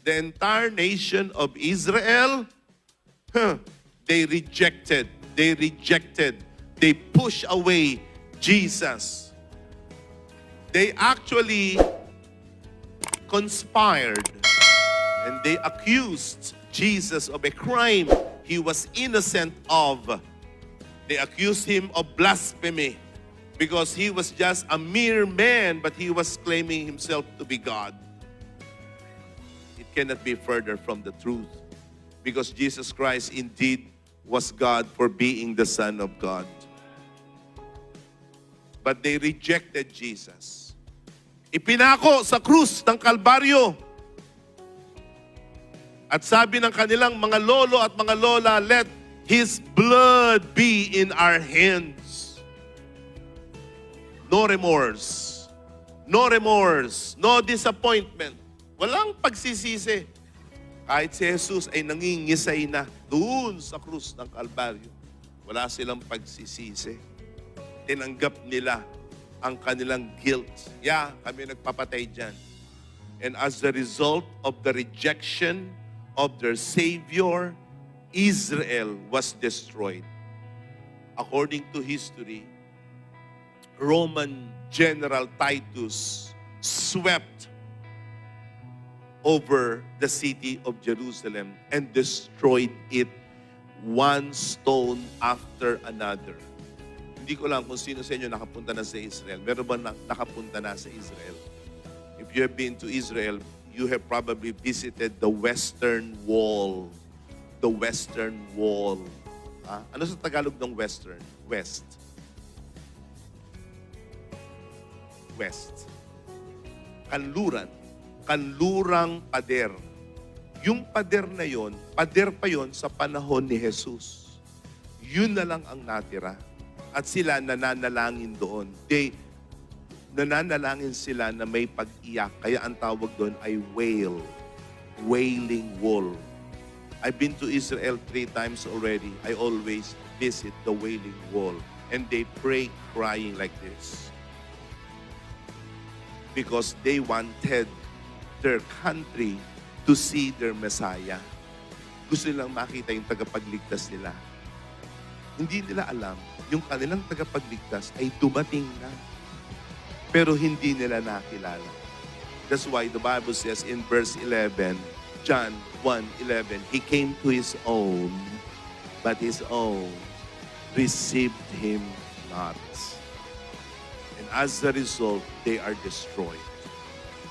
the entire nation of Israel, they rejected, they pushed away Jesus. They actually conspired and they accused Jesus of a crime he was innocent of. They accused him of blasphemy because he was just a mere man, but he was claiming himself to be God. It cannot be further from the truth, because Jesus Christ indeed was God for being the Son of God. But they rejected Jesus. Ipinako sa krus ng Kalbaryo. At sabi ng kanilang mga lolo at mga lola, let His blood be in our hands. No remorse. No remorse. No disappointment. Walang pagsisisi. Kahit si Jesus ay nangingisay na doon sa krus ng Kalbaryo, wala silang pagsisisi. Tinanggap nila ang kanilang guilt. Yeah, kami nagpapatay dyan. And as a result of the rejection of their Savior, Israel was destroyed. According to history, Roman General Titus swept over the city of Jerusalem and destroyed it one stone after another. Hindi ko lang kung sino sa inyo nakapunta na sa Israel. Meron ba nakapunta na sa Israel? If you have been to Israel, you have probably visited the Western Wall. The Western Wall. Ano sa Tagalog ng Western? West. West. Kanluran. Kanlurang pader. Yung pader na yon, pader pa yon sa panahon ni Jesus. Yun na lang ang natira. At sila nananalangin doon. Nananalangin sila na may pag-iyak. Kaya ang tawag doon ay wail. Wailing wall. I've been to Israel 3 times already. I always visit the Wailing Wall. And they pray crying like this. Because they wanted their country to see their Messiah. Gusto nilang makita yung tagapagligtas nila. Hindi nila alam, yung kanilang tagapagligtas ay dumating na. Pero hindi nila nakilala. That's why the Bible says in verse 11, John 1:11, He came to His own, but His own received Him not. And as a result, they are destroyed.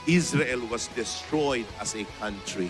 Israel was destroyed as a country.